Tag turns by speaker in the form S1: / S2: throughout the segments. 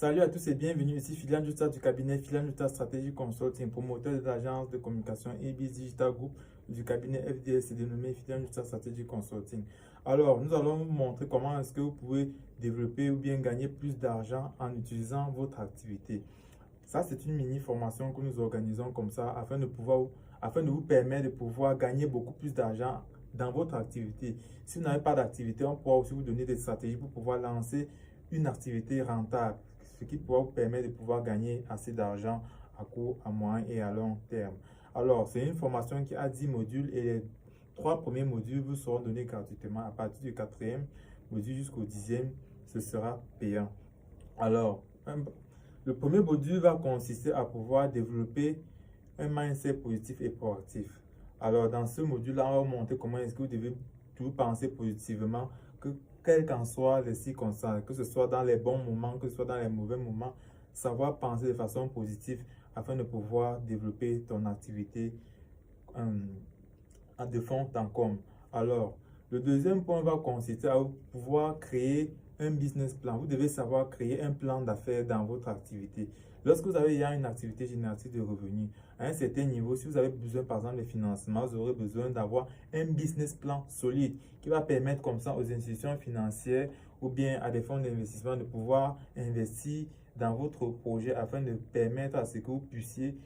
S1: Salut à tous et bienvenue ici Philan Justa du cabinet Philan Justa Strategy Consulting, promoteur de l'agence de communication Ibis Digital Group du cabinet FDS dénommé Philan Justa Strategy Consulting. Alors, nous allons vous montrer comment est-ce que vous pouvez développer ou bien gagner plus d'argent en utilisant votre activité. Ça, c'est une mini formation que nous organisons comme ça afin de vous permettre de pouvoir gagner beaucoup plus d'argent dans votre activité. Si vous n'avez pas d'activité, on pourra aussi vous donner des stratégies pour pouvoir lancer une activité rentable, ce qui pourra vous permettre de pouvoir gagner assez d'argent à court, à moyen et à long terme. Alors, c'est une formation qui a 10 modules et les 3 premiers modules vous seront donnés gratuitement. À partir du 4e module jusqu'au 10e, ce sera payant. Alors, le premier module va consister à pouvoir développer un mindset positif et proactif. Alors, dans ce module-là, on va vous montrer comment est-ce que vous devez toujours penser positivement, que quelles qu'en soient les circonstances, que ce soit dans les bons moments, que ce soit dans les mauvais moments, savoir penser de façon positive afin de pouvoir développer ton activité de fond en comble. Alors, le deuxième point va consister à pouvoir créer un business plan. Vous devez savoir créer un plan d'affaires dans votre activité. Lorsque vous avez une activité génératrice de revenus, à un certain niveau, si vous avez besoin par exemple de financement, vous aurez besoin d'avoir un business plan solide qui va permettre comme ça aux institutions financières ou bien à des fonds d'investissement de pouvoir investir dans votre projet afin de permettre à ce que vous puissiez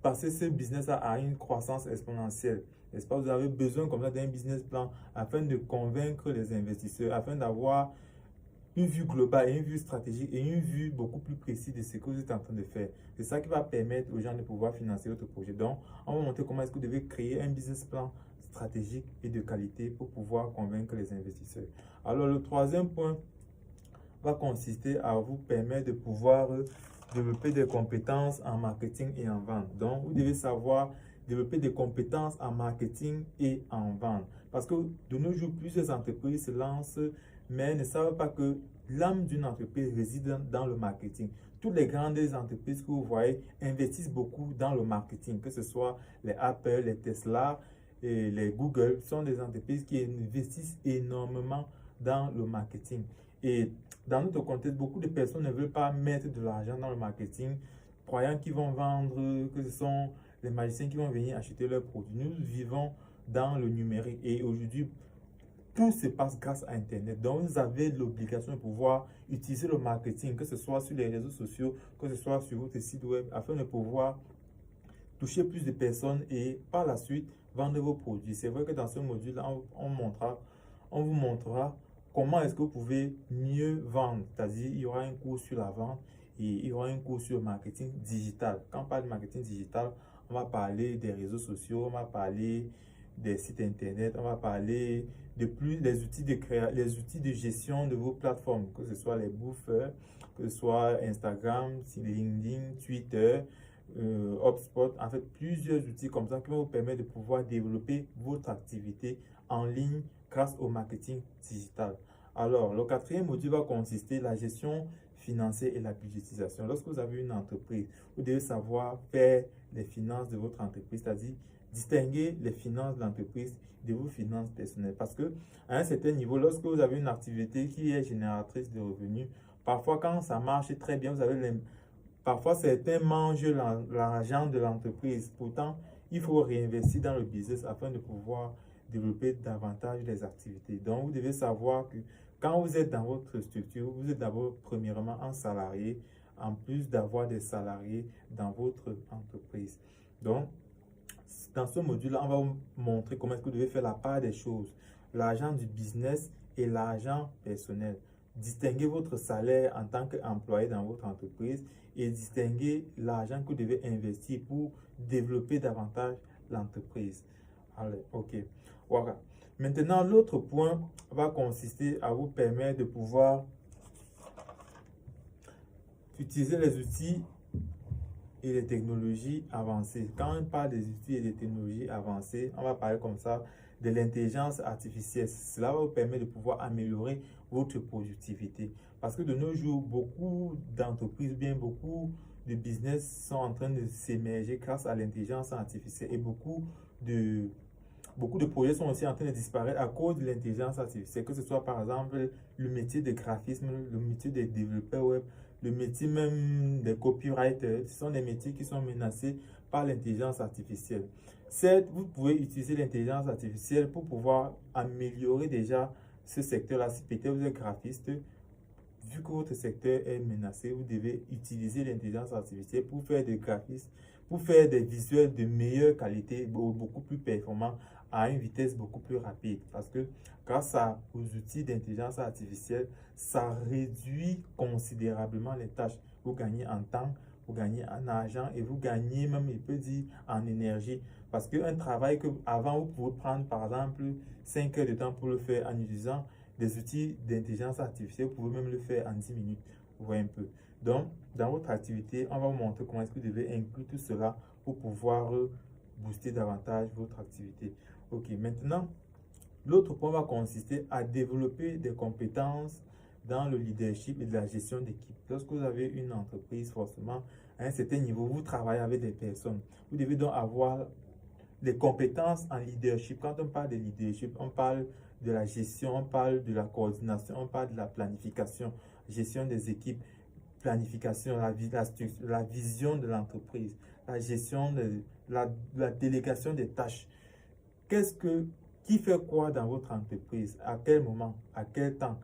S1: passer ce business à une croissance exponentielle. N'est-ce pas? Vous avez besoin comme ça d'un business plan afin de convaincre les investisseurs, afin d'avoir une vue globale, une vue stratégique et une vue beaucoup plus précise de ce que vous êtes en train de faire. C'est ça qui va permettre aux gens de pouvoir financer votre projet. Donc, on va montrer comment est-ce que vous devez créer un business plan stratégique et de qualité pour pouvoir convaincre les investisseurs. Alors, le troisième point va consister à vous permettre de pouvoir développer des compétences en marketing et en vente. Donc, vous devez savoir développer des compétences en marketing et en vente. Parce que de nos jours, plusieurs entreprises se lancent, mais ne savent pas que l'âme d'une entreprise réside dans le marketing. Toutes les grandes entreprises que vous voyez investissent beaucoup dans le marketing, que ce soit les Apple, les Tesla et les Google, sont des entreprises qui investissent énormément dans le marketing. Et dans notre contexte, beaucoup de personnes ne veulent pas mettre de l'argent dans le marketing, croyant qu'ils vont vendre, que ce sont les magiciens qui vont venir acheter leurs produits. Nous vivons dans le numérique et aujourd'hui, tout se passe grâce à Internet. Donc, vous avez l'obligation de pouvoir utiliser le marketing, que ce soit sur les réseaux sociaux, que ce soit sur votre site web, afin de pouvoir toucher plus de personnes et par la suite vendre vos produits. C'est vrai que dans ce module, on vous montrera comment est-ce que vous pouvez mieux vendre. C'est-à-dire, il y aura un cours sur la vente et il y aura un cours sur le marketing digital. Quand on parle de marketing digital, on va parler des réseaux sociaux, on va parler des sites internet, on va parler de plus les les outils de gestion de vos plateformes, que ce soit les bouffeurs, que ce soit Instagram, LinkedIn, Twitter, HubSpot, en fait plusieurs outils comme ça qui vont vous permettre de pouvoir développer votre activité en ligne grâce au marketing digital. Alors, le quatrième module va consister la gestion financière et la budgétisation. Lorsque vous avez une entreprise, vous devez savoir faire les finances de votre entreprise, c'est-à-dire distinguer les finances de l'entreprise de vos finances personnelles. Parce que à un certain niveau, lorsque vous avez une activité qui est génératrice de revenus, parfois quand ça marche très bien, parfois certains mangent l'argent de l'entreprise. Pourtant, il faut réinvestir dans le business afin de pouvoir développer davantage les activités. Donc, vous devez savoir que quand vous êtes dans votre structure, vous êtes d'abord premièrement un salarié, en plus d'avoir des salariés dans votre entreprise. Donc, dans ce module-là, on va vous montrer comment est-ce que vous devez faire la part des choses, l'argent du business et l'argent personnel. Distinguer votre salaire en tant qu'employé dans votre entreprise et distinguer l'argent que vous devez investir pour développer davantage l'entreprise. Allez, ok. Voilà. Maintenant, l'autre point va consister à vous permettre de pouvoir utiliser les outils et les technologies avancées. Quand on parle des outils et des technologies avancées, on va parler comme ça de l'intelligence artificielle. Cela va vous permettre de pouvoir améliorer votre productivité. Parce que de nos jours, beaucoup d'entreprises, bien beaucoup de business sont en train de s'émerger grâce à l'intelligence artificielle et beaucoup beaucoup de projets sont aussi en train de disparaître à cause de l'intelligence artificielle, que ce soit par exemple le métier de graphisme, le métier de développeur web, le métier même des copywriters. Ce sont des métiers qui sont menacés par l'intelligence artificielle. Certes, vous pouvez utiliser l'intelligence artificielle pour pouvoir améliorer déjà ce secteur-là. Si peut-être vous êtes graphiste, vu que votre secteur est menacé, vous devez utiliser l'intelligence artificielle pour faire des graphismes, pour faire des visuels de meilleure qualité, beaucoup plus performants, à une vitesse beaucoup plus rapide. Parce que grâce aux outils d'intelligence artificielle, ça réduit considérablement les tâches. Vous gagnez en temps, vous gagnez en argent et vous gagnez même, il peut dire, en énergie. Parce qu'un travail que avant vous pouvez prendre par exemple 5 heures de temps pour le faire en utilisant des outils d'intelligence artificielle, vous pouvez même le faire en 10 minutes. Vous voyez un peu. Donc, dans votre activité, on va vous montrer comment est-ce que vous devez inclure tout cela pour pouvoir booster davantage votre activité. Ok, maintenant, l'autre point va consister à développer des compétences dans le leadership et de la gestion d'équipe. Lorsque vous avez une entreprise, forcément, à un certain niveau, vous travaillez avec des personnes. Vous devez donc avoir des compétences en leadership. Quand on parle de leadership, on parle de la gestion, on parle de la coordination, on parle de la planification, gestion des équipes, planification, la vision de l'entreprise, la gestion de la délégation des tâches. Qui fait quoi dans votre entreprise, à quel moment, à quel temps.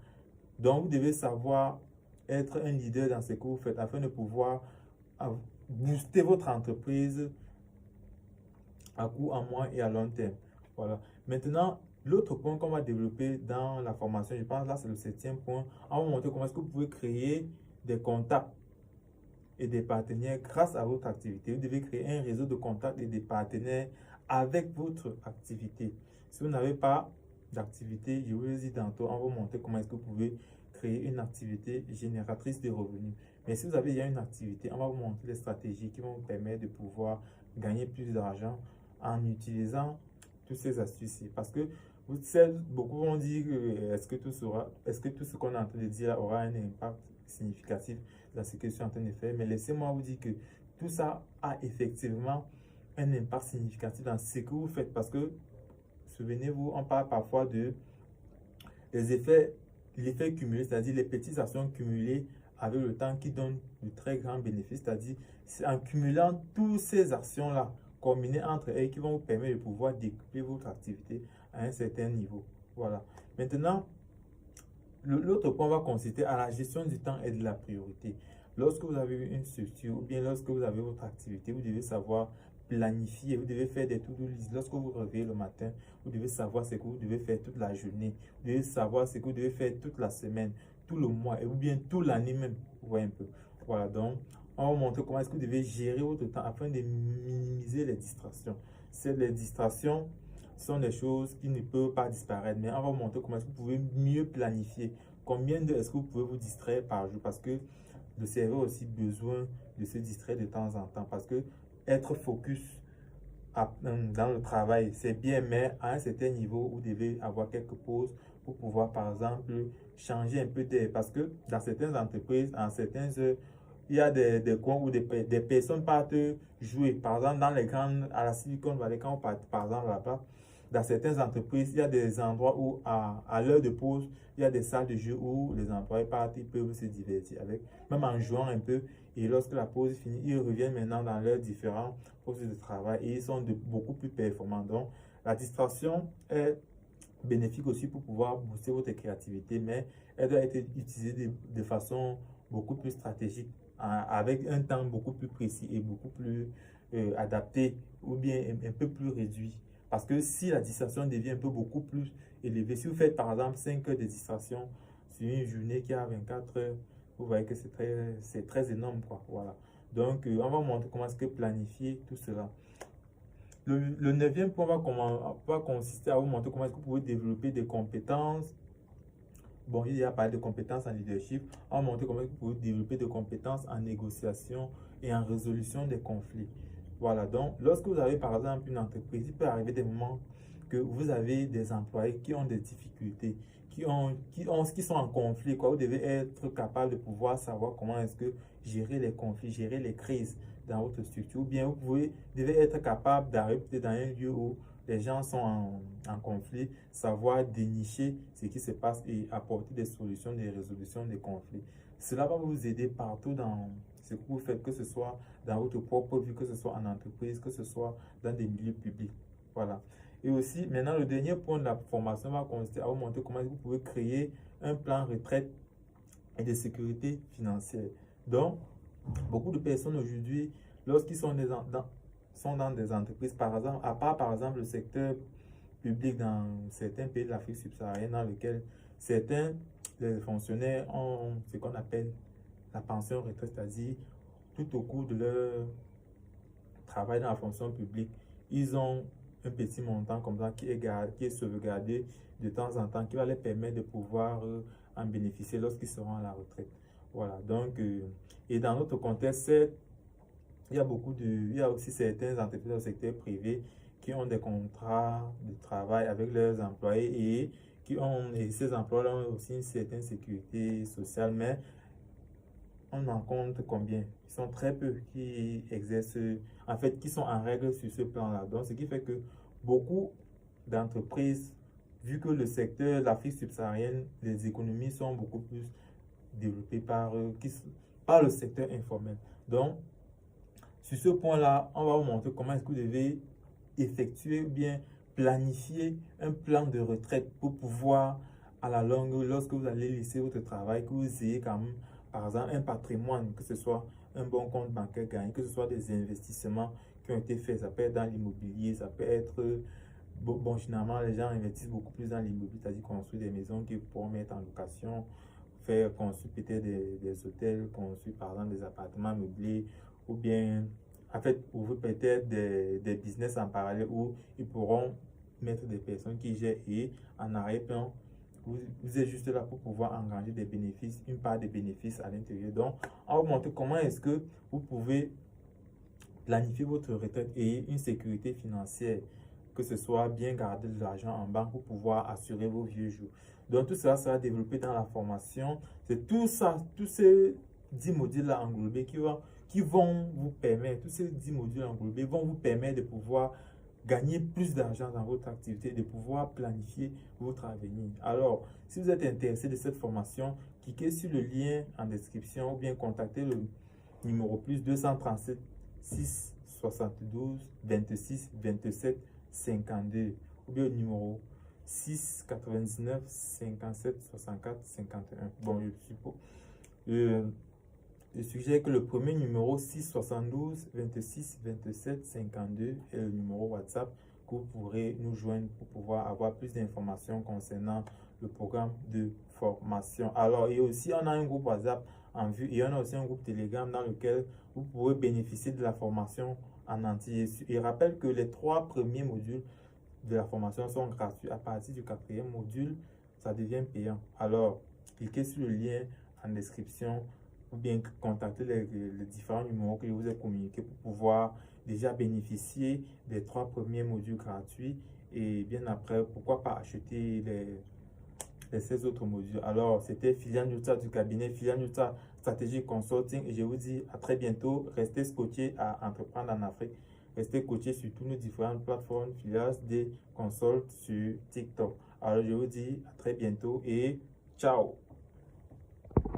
S1: Donc, vous devez savoir être un leader dans ce que vous faites afin de pouvoir booster votre entreprise à court, à moyen et à long terme. Voilà. Maintenant, l'autre point qu'on va développer dans la formation, je pense là c'est le 7e point, on va montrer comment est-ce que vous pouvez créer des contacts et des partenaires grâce à votre activité. Vous devez créer un réseau de contacts et des partenaires avec votre activité. Si vous n'avez pas d'activité, je vous le dis tantôt, on va vous montrer comment est-ce que vous pouvez créer une activité génératrice de revenus. Mais si vous avez déjà une activité, on va vous montrer les stratégies qui vont vous permettre de pouvoir gagner plus d'argent en utilisant toutes ces astuces-ci. Parce que vous savez, beaucoup vont dire est-ce que tout ce qu'on est en train de dire aura un impact significatif dans ce que je suis en train de faire. Mais laissez-moi vous dire que tout ça a effectivement un impact significatif dans ce que vous faites. Parce que, souvenez-vous, on parle parfois de l'effet cumulé, c'est-à-dire les petites actions cumulées avec le temps qui donnent de très grands bénéfices. C'est-à-dire, c'est en cumulant toutes ces actions-là, combinées entre elles, qui vont vous permettre de pouvoir décupler votre activité à un certain niveau. Voilà. Maintenant, l'autre point va consister à la gestion du temps et de la priorité. Lorsque vous avez une structure ou bien lorsque vous avez votre activité, vous devez savoir planifier, vous devez faire des to-do list. Lorsque vous vous réveillez le matin, vous devez savoir ce que vous devez faire toute la journée. Vous devez savoir ce que vous devez faire toute la semaine, tout le mois, et ou bien toute l'année même. Vous voyez un peu. Voilà, donc, on va vous montrer comment est-ce que vous devez gérer votre temps afin de minimiser les distractions. Les distractions sont des choses qui ne peuvent pas disparaître, mais on va vous montrer comment est-ce que vous pouvez mieux planifier. Combien d'heures est-ce que vous pouvez vous distraire par jour? Parce que le cerveau a aussi besoin de se distraire de temps en temps. Parce que être focus dans le travail, c'est bien, mais à un certain niveau, vous devez avoir quelques pauses pour pouvoir, par exemple, changer un peu d'air. Parce que dans certaines entreprises, en certaines heures, il y a des coins où des personnes partent jouer. Par exemple, dans les grandes, à la Silicon Valley, quand on part, par exemple, là-bas, dans certaines entreprises, il y a des endroits où, à l'heure de pause, il y a des salles de jeu où les employés partent, ils peuvent se divertir avec, même en jouant un peu. Et lorsque la pause est finie, ils reviennent maintenant dans leurs différents postes de travail et ils sont beaucoup plus performants. Donc, la distraction est bénéfique aussi pour pouvoir booster votre créativité, mais elle doit être utilisée de façon beaucoup plus stratégique, avec un temps beaucoup plus précis et beaucoup plus adapté ou bien un peu plus réduit. Parce que si la distraction devient un peu beaucoup plus élevée, si vous faites par exemple 5 heures de distraction sur une journée qui a 24 heures, vous voyez que c'est très énorme, quoi. Voilà. Donc, on va montrer comment est-ce que planifier tout cela. Le 9e point va consister à vous montrer comment est-ce que vous pouvez développer des compétences. Bon, il y a parlé de compétences en leadership. On va montrer comment est-ce que vous pouvez développer des compétences en négociation et en résolution des conflits. Voilà, donc lorsque vous avez par exemple une entreprise, il peut arriver des moments que vous avez des employés qui ont des difficultés, qui sont en conflit, quoi. Vous devez être capable de pouvoir savoir comment est-ce que gérer les conflits, gérer les crises dans votre structure. Ou bien vous devez être capable d'arriver dans un lieu où les gens sont en conflit, savoir dénicher ce qui se passe et apporter des solutions, des résolutions des conflits. Cela va vous aider partout dans ce que vous faites, que ce soit dans votre propre vie, que ce soit en entreprise, que ce soit dans des milieux publics. Voilà. Et aussi, maintenant, le dernier point de la formation va consister à vous montrer comment vous pouvez créer un plan retraite et de sécurité financière. Donc, beaucoup de personnes aujourd'hui, lorsqu'ils sont dans des entreprises, par exemple, à part par exemple le secteur public dans certains pays de l'Afrique subsaharienne, dans lequel certains fonctionnaires ont ce qu'on appelle la pension retraite, c'est-à-dire tout au cours de leur travail dans la fonction publique, ils ont un petit montant comme ça qui est sauvegardé de temps en temps, qui va les permettre de pouvoir en bénéficier lorsqu'ils seront à la retraite. Voilà, donc, et dans notre contexte, il y a aussi certaines entreprises au secteur privé qui ont des contrats de travail avec leurs employés et ces emplois ont aussi une certaine sécurité sociale, mais on en compte combien? Ils sont très peu qui exercent, en fait, qui sont en règle sur ce plan-là. Donc, ce qui fait que beaucoup d'entreprises, vu que le secteur, l'Afrique subsaharienne, les économies sont beaucoup plus développées par le secteur informel. Donc, sur ce point-là, on va vous montrer comment est-ce que vous devez effectuer ou bien planifier un plan de retraite pour pouvoir, à la longue, lorsque vous allez laisser votre travail, que vous ayez quand même, par exemple, un patrimoine, que ce soit un bon compte bancaire gagné, que ce soit des investissements qui ont été faits. Ça peut être dans l'immobilier, ça peut être, bon, finalement, les gens investissent beaucoup plus dans l'immobilier, c'est-à-dire construire des maisons qu'ils pourront mettre en location, faire construire peut-être des hôtels, construire par exemple des appartements meublés, ou bien en fait ouvrir peut-être des business en parallèle où ils pourront mettre des personnes qui gèrent et en arrière-plan, vous êtes juste là pour pouvoir engranger des bénéfices, une part des bénéfices à l'intérieur. Donc, on va vous montrer comment est-ce que vous pouvez planifier votre retraite et une sécurité financière, que ce soit bien garder de l'argent en banque pour pouvoir assurer vos vieux jours. Donc tout ça sera développé dans la formation. C'est tout ça, tous ces 10 modules-là englobés qui vont vous permettre, tous ces 10 modules englobés vont vous permettre de pouvoir gagner plus d'argent dans votre activité, de pouvoir planifier votre avenir. Alors, si vous êtes intéressé de cette formation, cliquez sur le lien en description ou bien contactez le numéro plus 237 6 72 26 27 52 ou bien le numéro 6 99 57 64 51. Bon, je suggère que le premier numéro 6 72 26 27 52 est le numéro WhatsApp que vous pourrez nous joindre pour pouvoir avoir plus d'informations concernant le programme de formation. Alors, et aussi, on a un groupe WhatsApp en vue et on a aussi un groupe Telegram dans lequel vous pourrez bénéficier de la formation en entier. Et rappelle que les 3 premiers modules de la formation sont gratuits. À partir du 4e module, ça devient payant. Alors, cliquez sur le lien en description ou bien contactez les différents numéros que je vous ai communiqués pour pouvoir déjà bénéficier des 3 premiers modules gratuits et bien après, pourquoi pas acheter les 16 autres modules. Alors, c'était Philian Yuta du cabinet Philian Yuta Stratégie Consulting et je vous dis à très bientôt. Restez scotchés à entreprendre en Afrique. Restez coachés sur toutes nos différentes plateformes, Phileas des Consult sur TikTok. Alors, je vous dis à très bientôt et ciao!